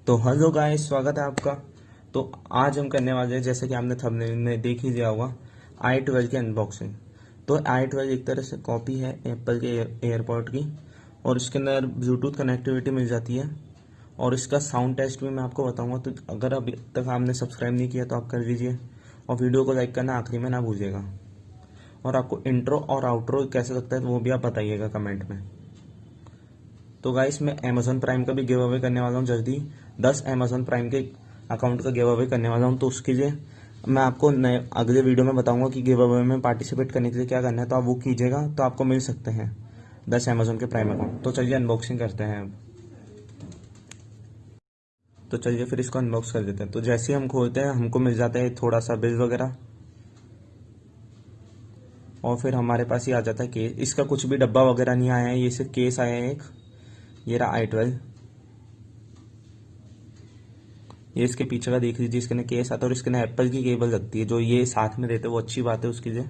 तो hello guys, स्वागत है आपका। तो आज हम करने वाले हैं, जैसे कि आपने थंबनेल में देख ही लिया होगा, i12 की अनबॉक्सिंग। तो i12 एक तरह से कॉपी है एप्पल के एयरपॉड की, और इसके अंदर ब्लूटूथ कनेक्टिविटी मिल जाती है। और इसका साउंड टेस्ट भी मैं आपको बताऊंगा। तो अगर अभी तक आपने सब्सक्राइब नहीं किया तो आप कर लीजिए, और वीडियो को लाइक करना आखिरी में ना भूलिएगा। और आपको इंट्रो और आउट्रो कैसे लगता है तो वो भी आप बताइएगा कमेंट में। तो गाइस, मैं अमेजोन प्राइम का भी गिव अवे करने वाला हूँ जल्दी। 10 अमेजोन प्राइम के अकाउंट का गिव अवे करने वाला हूँ। तो उसके लिए मैं आपको नए अगले वीडियो में बताऊंगा कि गिव अवे में पार्टिसिपेट करने के लिए क्या करना है। तो आप वो कीजिएगा तो आपको मिल सकते हैं 10 अमेजोन के प्राइम अकाउंट। तो चलिए अनबॉक्सिंग करते हैं अब। तो चलिए फिर इसको अनबॉक्स कर देते हैं। तो जैसे ही हम खोलते हैं हमको मिल जाता है थोड़ा सा बिल वगैरह, और फिर हमारे पास ही आ जाता है केस। इसका कुछ भी डब्बा वगैरह नहीं आया है, ये सिर्फ केस आया है एक। ये रहा i12। ये इसके पीछे का देख लीजिए, इसके ना केस आता है और इसके ना एप्पल की केबल लगती है, जो ये साथ में देते हैं वो अच्छी बात है उसके लिए।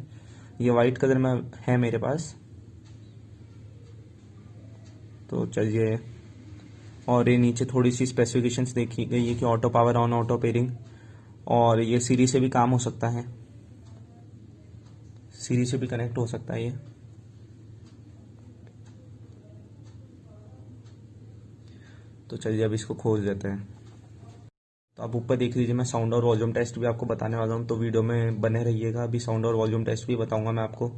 ये वाइट कलर में है मेरे पास। तो चलिए, और ये नीचे थोड़ी सी स्पेसिफिकेशंस देखी गई है कि auto power on, auto pairing, और ये सीरी से भी काम हो सकता है, सीरी से भी कनेक्ट हो सकता है ये। तो चलिए अब इसको खोल देते हैं। तो आप ऊपर देख लीजिए, मैं साउंड और वॉल्यूम टेस्ट भी आपको बताने वाला हूँ, तो वीडियो में बने रहिएगा। अभी साउंड और वॉल्यूम टेस्ट भी बताऊंगा मैं आपको।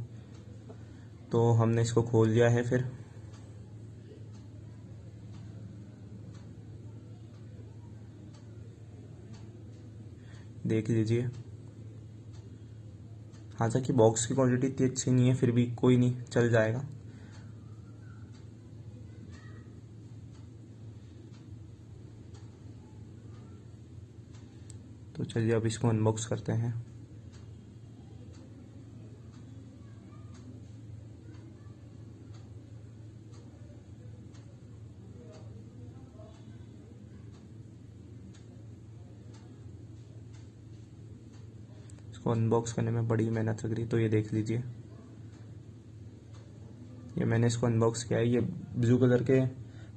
तो हमने इसको खोल लिया है। फिर देख लीजिए, हालांकि बॉक्स की क्वालिटी इतनी अच्छी नहीं है, फिर भी कोई नहीं, चल जाएगा। तो चलिए अब इसको अनबॉक्स करते हैं। इसको अनबॉक्स करने में बड़ी मेहनत लग रही, तो ये देख लीजिए, ये मैंने इसको अनबॉक्स किया है। ये ब्लू कलर के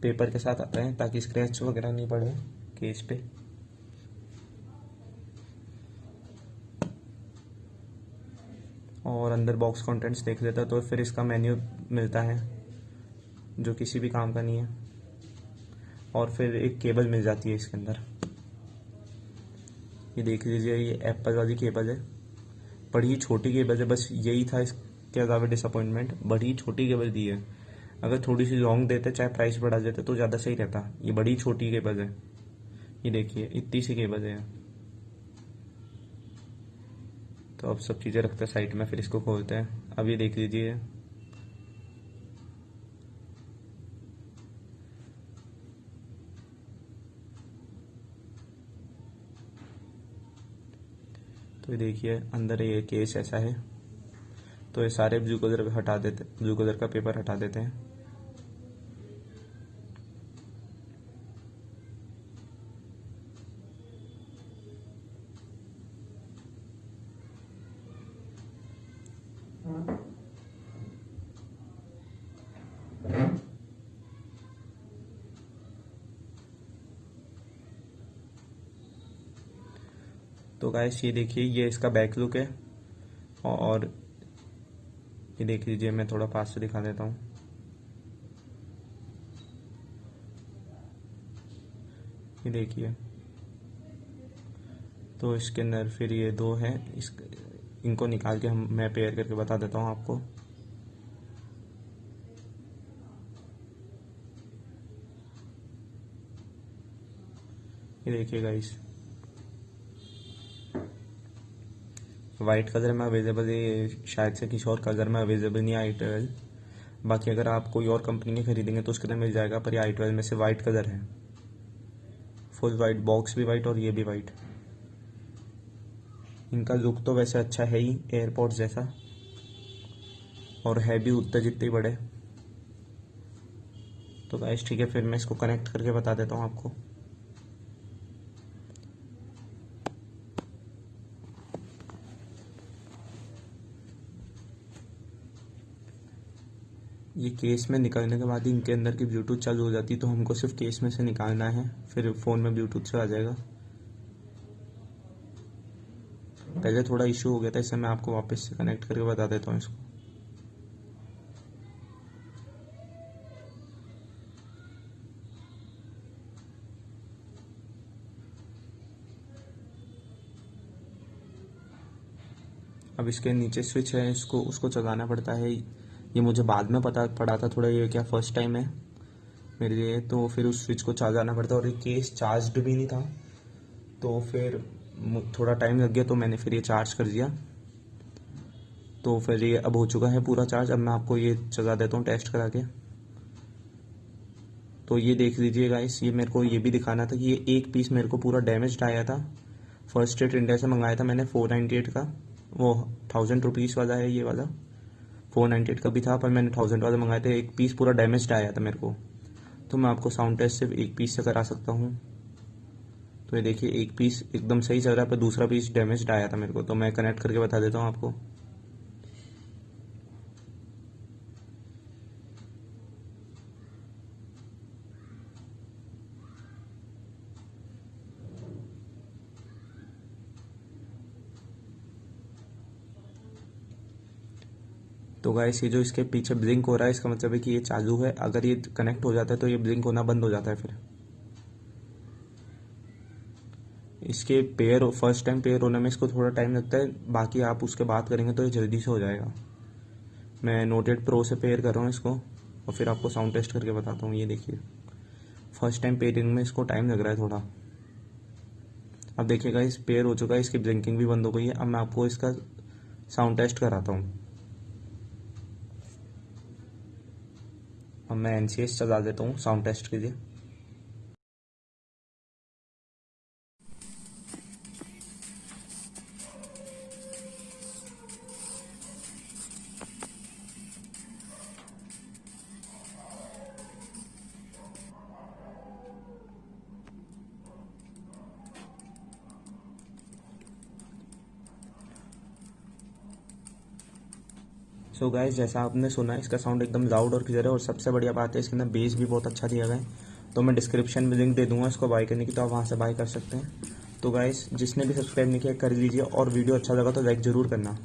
पेपर के साथ आता है ताकि स्क्रैच वगैरह नहीं पड़े केस पे। और अंदर बॉक्स कंटेंट्स देख लेता तो फिर इसका मेन्यू मिलता है जो किसी भी काम का नहीं है, और फिर एक केबल मिल जाती है इसके अंदर। ये देख लीजिए, ये एप्पल वाली केबल है, बड़ी छोटी केबल है। बस यही था इसके अलावा डिसअपॉइंटमेंट, बड़ी छोटी केबल दी है। अगर थोड़ी सी लॉन्ग देते, चाहे प्राइस बढ़ा देते तो ज़्यादा सही रहता। ये बड़ी छोटी केबल है, ये देखिए इतनी सी केबल है। तो अब सब चीज़ें रखते हैं साइड में, फिर इसको खोलते हैं। अब ये देख लीजिए, तो ये देखिए अंदर ये केस ऐसा है। तो ये सारे ब्लू कलर हटा देते, ब्लू कलर का पेपर हटा देते हैं। तो गाइस ये देखिए, ये इसका बैक लुक है। और ये देख लीजिए, मैं थोड़ा पास से दिखा देता हूँ। ये देखिए, तो इसके अंदर फिर ये दो हैं, इनको निकाल के मैं पेयर करके बता देता हूँ आपको। ये देखिए गाइस, वाइट कलर में अवेलेबल है, ये शायद से किसी और कलर में अवेलेबल नहीं है i12। बाकी अगर आप कोई और कंपनी के खरीदेंगे तो उसके अंदर मिल जाएगा, पर ये i12 में से वाइट कलर है, फुल वाइट, बॉक्स भी वाइट और ये भी वाइट। इनका लुक तो वैसे अच्छा है ही एयरपॉड्स जैसा, और है भी उतने जितने बड़े। तो गाइस ठीक है, फिर मैं इसको कनेक्ट करके बता देता हूँ आपको। ये केस में निकलने के बाद ही इनके अंदर की ब्लूटूथ चालू हो जाती है, तो हमको सिर्फ केस में से निकालना है, फिर फ़ोन में ब्लूटूथ से आ जाएगा। पहले थोड़ा इशू हो गया था, इससे मैं आपको वापस से कनेक्ट करके बता देता हूँ इसको। अब इसके नीचे स्विच है, इसको उसको चलाना पड़ता है। ये मुझे बाद में पता पड़ा था थोड़ा, ये क्या फर्स्ट टाइम है मेरे लिए, तो फिर उस स्विच को चलाना पड़ता है। और ये केस चार्ज्ड भी नहीं था, तो फिर थोड़ा टाइम लग गया, तो मैंने फिर ये चार्ज कर दिया। तो फिर ये अब हो चुका है पूरा चार्ज। अब मैं आपको ये चला देता हूँ टेस्ट करा के। तो ये देख लीजिए गाइस, ये मेरे को ये भी दिखाना था कि ये एक पीस मेरे को पूरा डैमेज्ड आया था। फर्स्ट स्टेट इंडिया से मंगाया था मैंने 498 का, वो 1000 रुपीज़ वाला है ये वाला। 498 का भी था, पर मैंने 1000 वाला मंगाया था। एक पीस पूरा डैमेज्ड आया था मेरे को, तो मैं आपको साउंड टेस्ट सिर्फ एक पीस से करा सकता हूँ। तो ये देखिए, एक पीस एकदम सही चल रहा है, पर दूसरा पीस डैमेज्ड आया था मेरे को। तो मैं कनेक्ट करके बता देता हूँ आपको। तो गाइस, ये जो इसके पीछे ब्लिंक हो रहा है, इसका मतलब है कि ये चालू है। अगर ये कनेक्ट हो जाता है तो ये ब्लिंक होना बंद हो जाता है। फिर इसके पेयर फर्स्ट टाइम पेयर होने में इसको थोड़ा टाइम लगता है, बाकी आप उसके बाद करेंगे तो ये जल्दी से हो जाएगा। मैं नोट 8 प्रो से पेयर कर रहा हूँ इसको, और फिर आपको साउंड टेस्ट करके बताता हूँ। ये देखिए, फर्स्ट टाइम पेयरिंग में इसको टाइम लग रहा है थोड़ा। अब देखिएगा, इस पेयर हो चुका है, इसकी ब्लिंकिंग भी बंद हो गई है। अब मैं आपको इसका साउंड टेस्ट कराता हूँ। अब मैं NCS चला देता हूँ साउंड टेस्ट के लिए। सो गाइस, जैसा आपने सुना, इसका साउंड एकदम लाउड और क्लियर है, और सबसे बढ़िया बात है इसके अंदर बेस भी बहुत अच्छा दिया गया है। तो मैं डिस्क्रिप्शन में लिंक दे दूंगा इसको बाय करने की, तो आप वहाँ से बाय कर सकते हैं। तो गाइस, जिसने भी सब्सक्राइब नहीं किया कर लीजिए, और वीडियो अच्छा लगा तो लाइक ज़रूर करना।